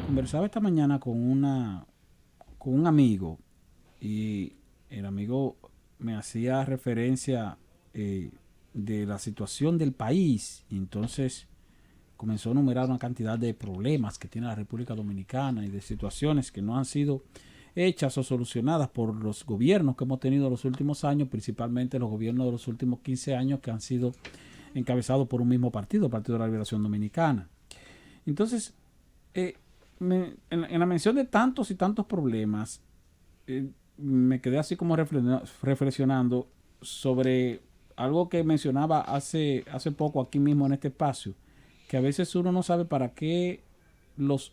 Conversaba esta mañana con un amigo y el amigo me hacía referencia de la situación del país y entonces comenzó a enumerar una cantidad de problemas que tiene la República Dominicana y de situaciones que no han sido hechas o solucionadas por los gobiernos que hemos tenido en los últimos años, principalmente los gobiernos de los últimos 15 años que han sido encabezados por un mismo partido, el Partido de la Liberación Dominicana. Entonces, en la mención de tantos y tantos problemas, me quedé así como reflexionando sobre algo que mencionaba hace poco aquí mismo en este espacio, que a veces uno no sabe para qué los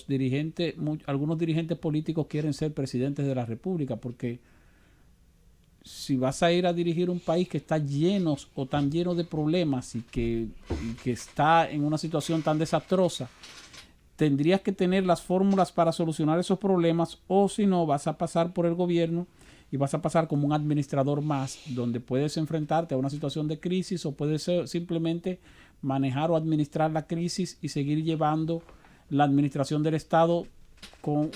dirigentes, algunos dirigentes políticos quieren ser presidentes de la República, porque si vas a ir a dirigir un país que está lleno o tan lleno de problemas y que está en una situación tan desastrosa, tendrías que tener las fórmulas para solucionar esos problemas, o si no vas a pasar por el gobierno y vas a pasar como un administrador más, donde puedes enfrentarte a una situación de crisis o puedes simplemente manejar o administrar la crisis y seguir llevando la administración del Estado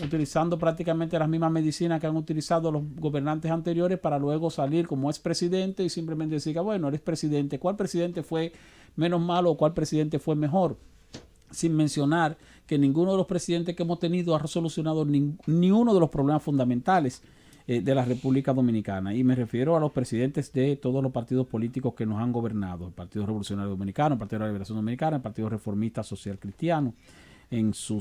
utilizando prácticamente las mismas medicinas que han utilizado los gobernantes anteriores, para luego salir como es presidente y simplemente decir, bueno, eres presidente, ¿cuál presidente fue menos malo o cuál presidente fue mejor? Sin mencionar que ninguno de los presidentes que hemos tenido ha solucionado ni uno de los problemas fundamentales de la República Dominicana. Y me refiero a los presidentes de todos los partidos políticos que nos han gobernado: el Partido Revolucionario Dominicano, el Partido de la Liberación Dominicana, el Partido Reformista Social Cristiano, en su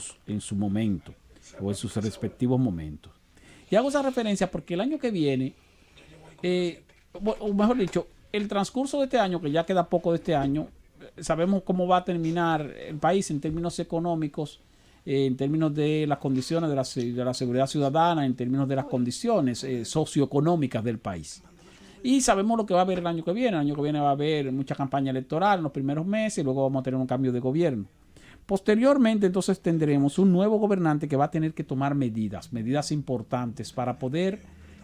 momento o en sus respectivos momentos. Y hago esa referencia porque el año que viene, o mejor dicho, el transcurso de este año, que ya queda poco de este año, sabemos cómo va a terminar el país en términos económicos, en términos de las condiciones de la seguridad ciudadana, en términos de las condiciones socioeconómicas del país. Y sabemos lo que va a haber el año que viene. El año que viene va a haber mucha campaña electoral en los primeros meses y luego vamos a tener un cambio de gobierno. Posteriormente, entonces, tendremos un nuevo gobernante que va a tener que tomar medidas importantes para poder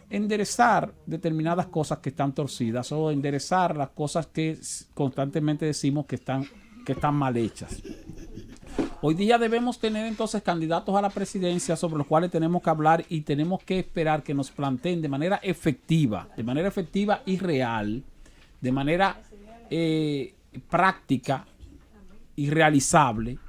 enderezar determinadas cosas que están torcidas o enderezar las cosas que constantemente decimos que están mal hechas. Hoy día debemos tener entonces candidatos a la presidencia sobre los cuales tenemos que hablar y tenemos que esperar que nos planteen de manera efectiva y real, de manera práctica y realizable,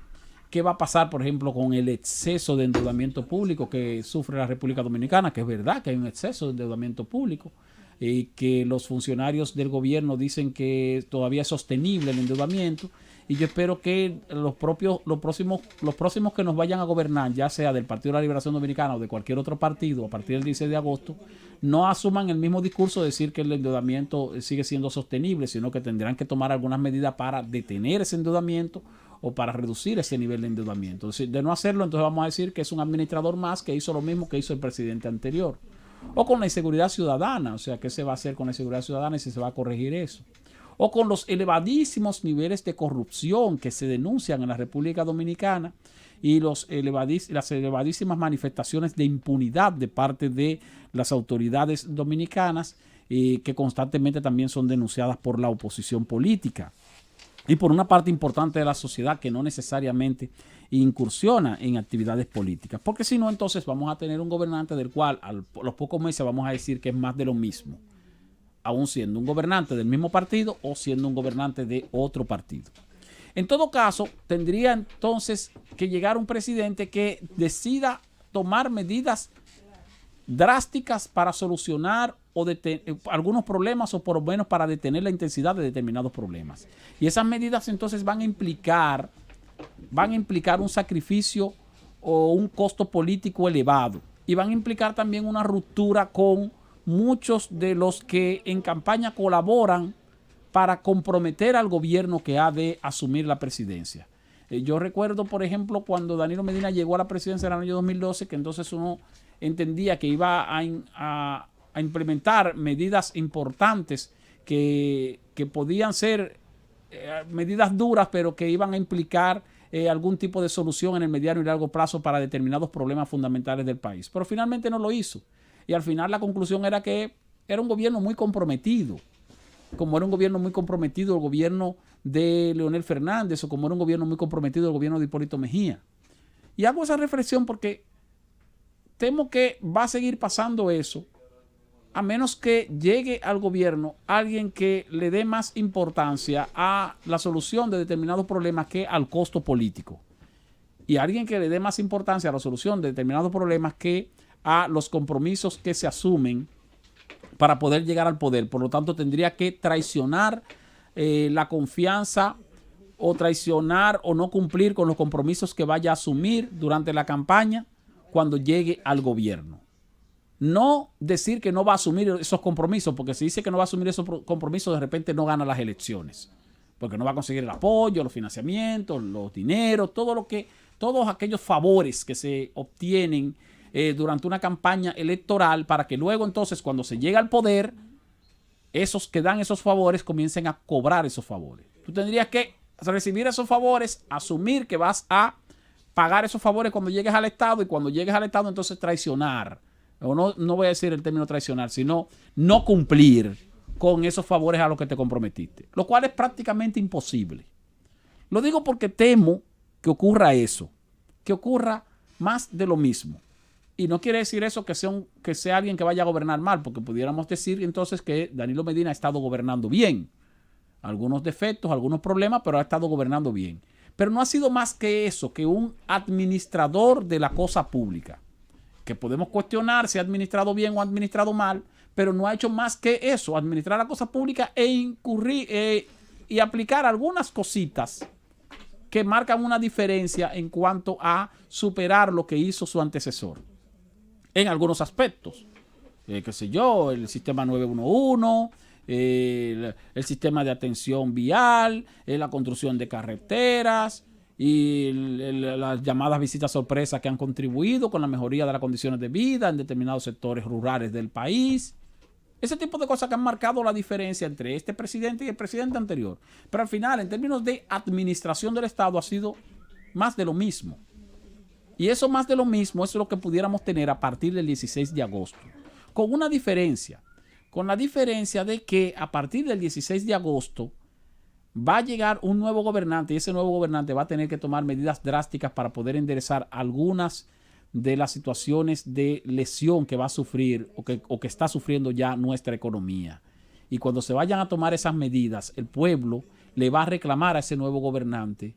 qué va a pasar, por ejemplo, con el exceso de endeudamiento público que sufre la República Dominicana, que es verdad que hay un exceso de endeudamiento público, que los funcionarios del gobierno dicen que todavía es sostenible el endeudamiento, y yo espero que los próximos que nos vayan a gobernar, ya sea del Partido de la Liberación Dominicana o de cualquier otro partido a partir del 16 de agosto, no asuman el mismo discurso de decir que el endeudamiento sigue siendo sostenible, sino que tendrán que tomar algunas medidas para detener ese endeudamiento o para reducir ese nivel de endeudamiento. De no hacerlo, entonces vamos a decir que es un administrador más que hizo lo mismo que hizo el presidente anterior. O con la inseguridad ciudadana, o sea, ¿qué se va a hacer con la inseguridad ciudadana y si se va a corregir eso? O con los elevadísimos niveles de corrupción que se denuncian en la República Dominicana y las elevadísimas manifestaciones de impunidad de parte de las autoridades dominicanas, que constantemente también son denunciadas por la oposición política y por una parte importante de la sociedad que no necesariamente incursiona en actividades políticas. Porque si no, entonces vamos a tener un gobernante del cual a los pocos meses vamos a decir que es más de lo mismo, aún siendo un gobernante del mismo partido o siendo un gobernante de otro partido. En todo caso, tendría entonces que llegar un presidente que decida tomar medidas drásticas para solucionar algunos problemas, o por lo menos para detener la intensidad de determinados problemas. Y esas medidas entonces van a implicar un sacrificio o un costo político elevado, y van a implicar también una ruptura con muchos de los que en campaña colaboran para comprometer al gobierno que ha de asumir la presidencia. Yo recuerdo, por ejemplo, cuando Danilo Medina llegó a la presidencia en el año 2012, que entonces uno entendía que iba a implementar medidas importantes que podían ser medidas duras, pero que iban a implicar algún tipo de solución en el mediano y largo plazo para determinados problemas fundamentales del país. Pero finalmente no lo hizo. Y al final la conclusión era que era un gobierno muy comprometido. Como era un gobierno muy comprometido el gobierno de Leonel Fernández, o como era un gobierno muy comprometido el gobierno de Hipólito Mejía. Y hago esa reflexión porque temo que va a seguir pasando eso, a menos que llegue al gobierno alguien que le dé más importancia a la solución de determinados problemas que al costo político. Y alguien que le dé más importancia a la solución de determinados problemas que a los compromisos que se asumen para poder llegar al poder. Por lo tanto, tendría que traicionar la confianza o traicionar o no cumplir con los compromisos que vaya a asumir durante la campaña cuando llegue al gobierno. No decir que no va a asumir esos compromisos, porque si dice que no va a asumir esos compromisos, de repente no gana las elecciones, porque no va a conseguir el apoyo, los financiamientos, los dineros, todos aquellos favores que se obtienen durante una campaña electoral, para que luego entonces cuando se llega al poder, esos que dan esos favores comiencen a cobrar esos favores. Tú tendrías que recibir esos favores, asumir que vas a pagar esos favores cuando llegues al Estado, y cuando llegues al Estado entonces traicionar, o no voy a decir el término traicionar, sino no cumplir con esos favores a los que te comprometiste, lo cual es prácticamente imposible. Lo digo porque temo que ocurra eso, que ocurra más de lo mismo. Y no quiere decir eso que sea alguien que vaya a gobernar mal, porque pudiéramos decir entonces que Danilo Medina ha estado gobernando bien. Algunos defectos, algunos problemas, pero ha estado gobernando bien. Pero no ha sido más que eso, que un administrador de la cosa pública, que podemos cuestionar si ha administrado bien o ha administrado mal, pero no ha hecho más que eso, administrar la cosa pública e incurrir y aplicar algunas cositas que marcan una diferencia en cuanto a superar lo que hizo su antecesor en algunos aspectos. Qué sé yo, el sistema 911, el sistema de atención vial, la construcción de carreteras y las llamadas visitas sorpresa que han contribuido con la mejoría de las condiciones de vida en determinados sectores rurales del país. Ese tipo de cosas que han marcado la diferencia entre este presidente y el presidente anterior. Pero al final, en términos de administración del Estado, ha sido más de lo mismo. Y eso más de lo mismo es lo que pudiéramos tener a partir del 16 de agosto. Con una diferencia. Con la diferencia de que a partir del 16 de agosto va a llegar un nuevo gobernante, y ese nuevo gobernante va a tener que tomar medidas drásticas para poder enderezar algunas de las situaciones de lesión que va a sufrir o que está sufriendo ya nuestra economía. Y cuando se vayan a tomar esas medidas, el pueblo le va a reclamar a ese nuevo gobernante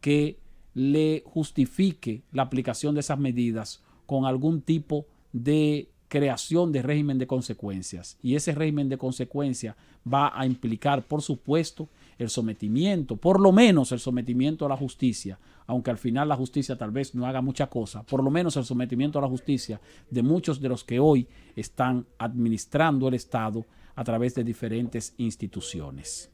que le justifique la aplicación de esas medidas con algún tipo de creación de régimen de consecuencias. Y ese régimen de consecuencias va a implicar, por supuesto, el sometimiento, por lo menos el sometimiento a la justicia, aunque al final la justicia tal vez no haga mucha cosa, por lo menos el sometimiento a la justicia de muchos de los que hoy están administrando el Estado a través de diferentes instituciones.